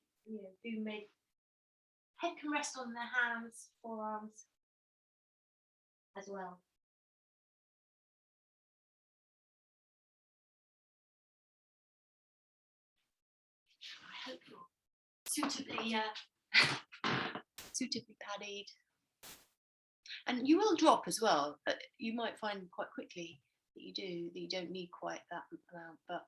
do make head can rest on the hands, forearms as well. I hope you're suitably padded, and you will drop as well, but you might find quite quickly that you don't need quite that amount, but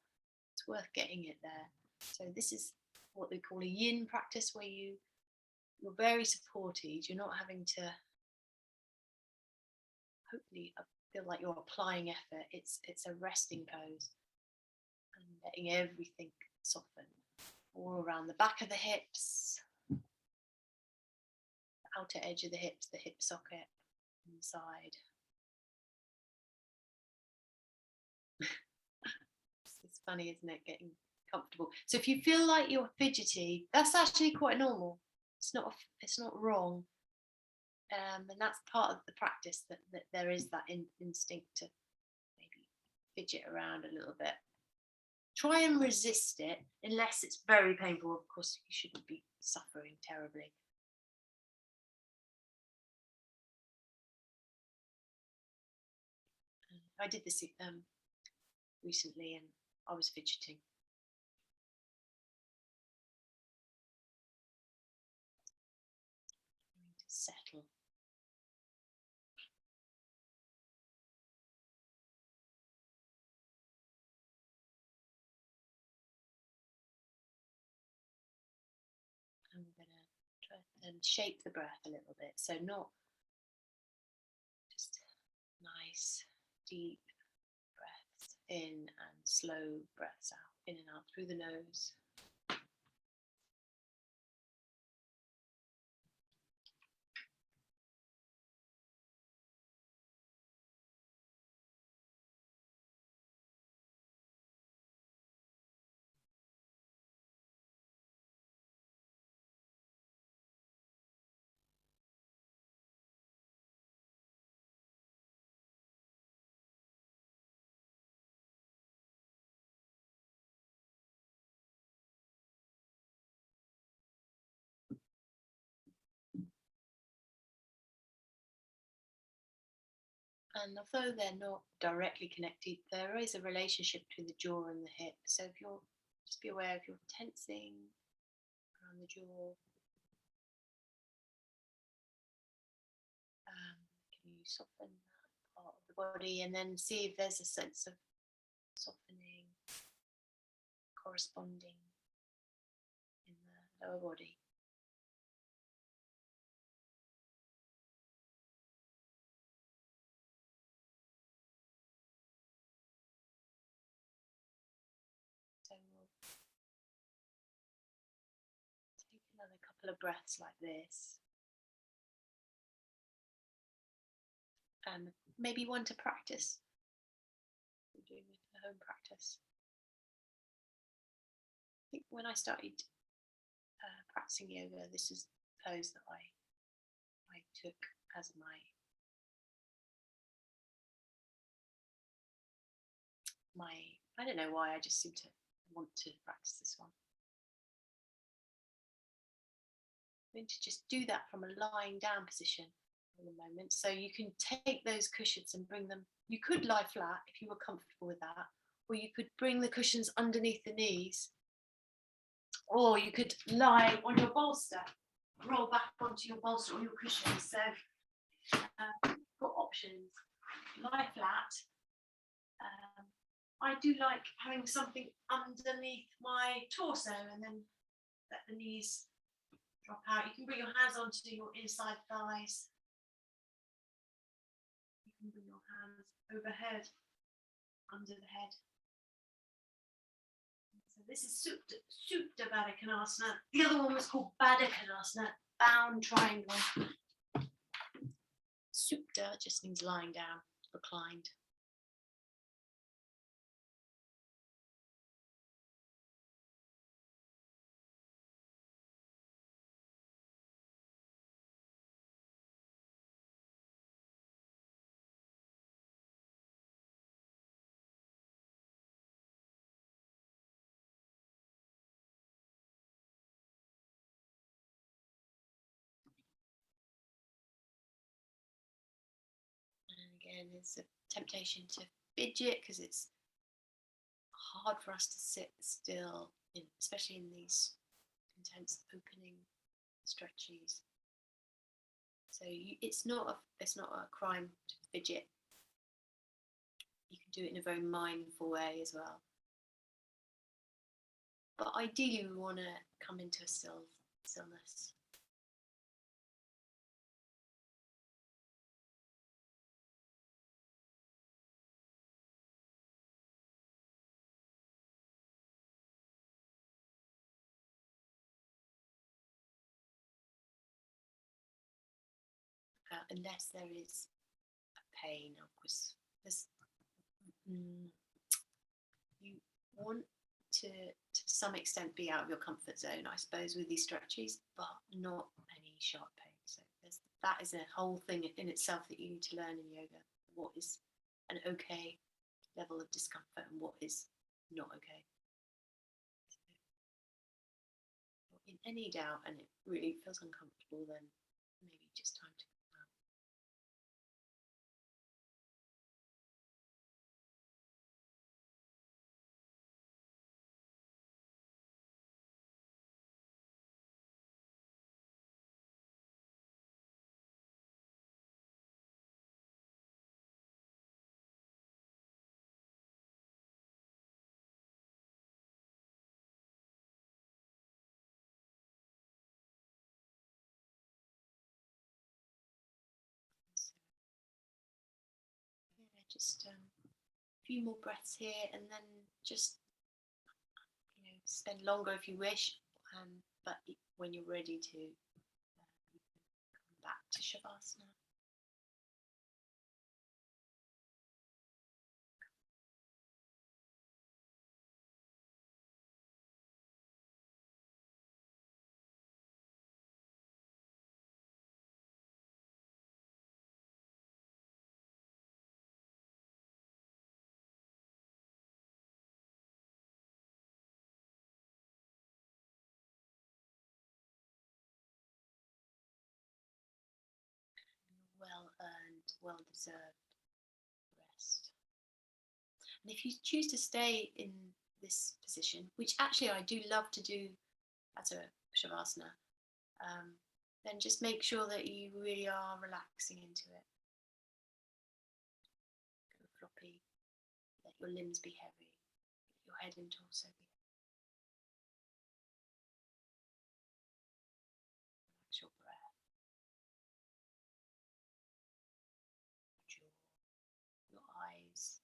it's worth getting it there. So this is what they call a yin practice, where you're very supported, you're not having to hopefully feel like you're applying effort. It's a resting pose and letting everything soften all around the back of the hips, the outer edge of the hips, the hip socket inside. It's funny, isn't it, getting comfortable. So if you feel like you're fidgety, that's actually quite normal. It's not wrong. And that's part of the practice, that there is that instinct to maybe fidget around a little bit. Try and resist it unless it's very painful. Of course, you shouldn't be suffering terribly. I did this recently, and I was fidgeting. To settle. I'm going to try and shape the breath a little bit. So not just nice, deep breaths in and slow breaths out, in and out through the nose. And although they're not directly connected, there is a relationship between the jaw and the hip. So if you're, just be aware if you're tensing around the jaw, can you soften that part of the body, and then see if there's a sense of softening corresponding in the lower body. So we'll take another couple of breaths like this. And maybe one to practice. We're doing a home practice. I think when I started practicing yoga, this is the pose that I took as my I don't know why, I just seem to want to practice this one. I'm going to just do that from a lying down position for the moment. So you can take those cushions and bring them, you could lie flat if you were comfortable with that, or you could bring the cushions underneath the knees, Or you could lie on your bolster, roll back onto your bolster or your cushion. So got options. Lie flat. I do like having something underneath my torso and then let the knees drop out. You can bring your hands onto your inside thighs. You can bring your hands overhead, under the head. So this is Supta Baddha Konasana. The other one was called Baddha Konasana, bound triangle. Supta just means lying down, reclined. Again, it's a temptation to fidget because it's hard for us to sit still, especially in these intense opening stretches. So it's not a crime to fidget. You can do it in a very mindful way as well. But ideally, we want to come into a stillness. Unless there is a pain, of course, you want to some extent be out of your comfort zone, I suppose, with these stretches, but not any sharp pain. So that is a whole thing in itself that you need to learn in yoga. What is an okay level of discomfort and what is not okay. So, in any doubt, and it really feels uncomfortable, then maybe just time to come out. So, yeah, just a few more breaths here, and then just spend longer if you wish. But when you're ready to, you can come back to Shavasana. Well-earned, well-deserved rest. And if you choose to stay in this position, which actually I do love to do as a Shavasana, then just make sure that you really are relaxing into it. Go floppy, let your limbs be heavy, let your head and torso be heavy. Relax your breath, your jaw, your eyes.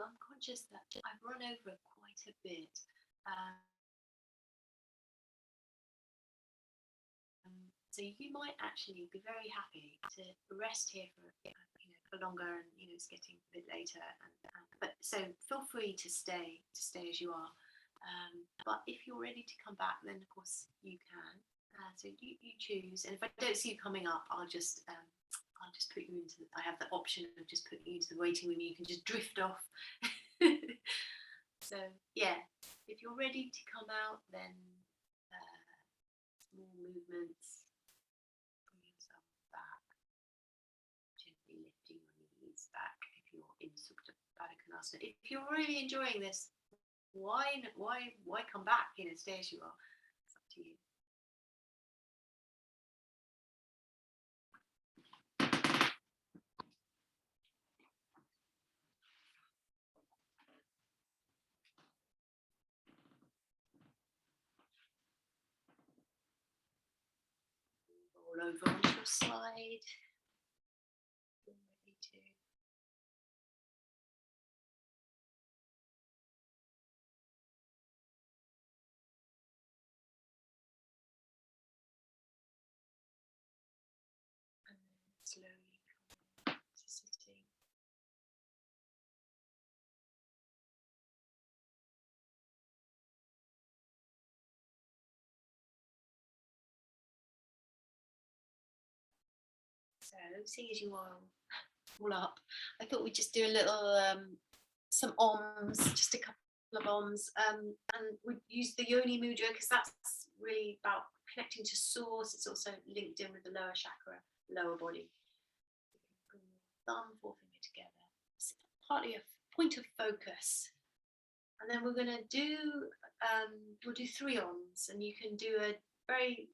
I'm conscious that I've run over quite a bit. So you might actually be very happy to rest here for for longer, and it's getting a bit later. But so feel free to stay as you are. But if you're ready to come back, then of course you can. So you choose, and if I don't see you coming up, I'll just put you into. I have the option of just putting you into the waiting room. You can just drift off. So yeah, if you're ready to come out, then small movements. Bring yourself back, gently lifting your knees back if you're in Supta Baddha Konasana. If you're really enjoying this, why come back? Stay as you are. It's up to you. Roll over onto your side. You're ready to. And then slowly come to sitting. So, seeing as you are all up, I thought we'd just do a little, some OMs, just a couple of OMs, and we'd use the Yoni Mudra because that's really about connecting to source. It's also linked in with the lower chakra, lower body. Bring your thumb, forefinger together. It's partly a point of focus. And then we're going to do, we'll do 3 OMs, and you can do a very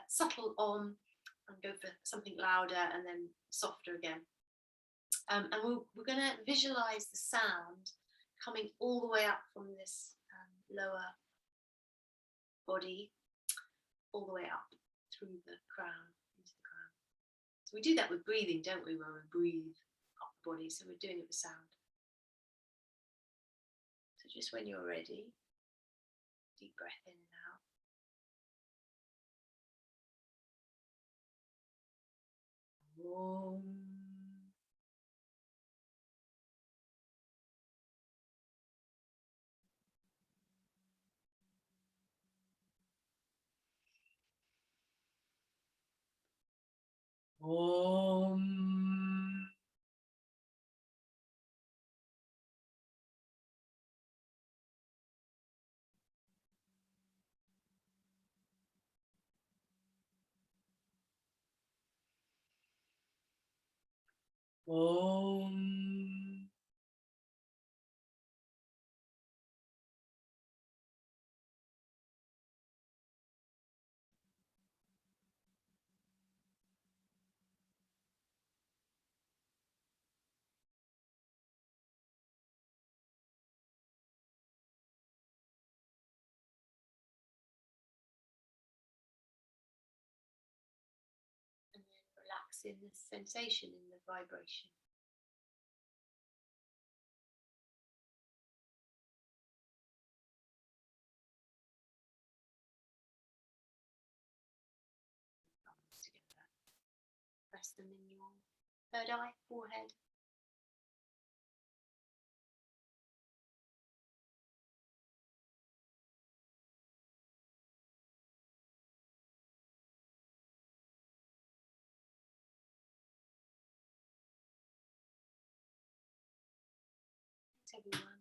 subtle OM and go for something louder and then softer again. And we're going to visualize the sound coming all the way up from this lower body, all the way up through the crown, into the crown. So we do that with breathing, don't we, when we breathe up the body? So we're doing it with sound. So just when you're ready, deep breath in and out. Om. Om. Om. And then relax in the sensation, in the vibration. Thumbs together. Press them in your third eye, forehead. Thanks everyone.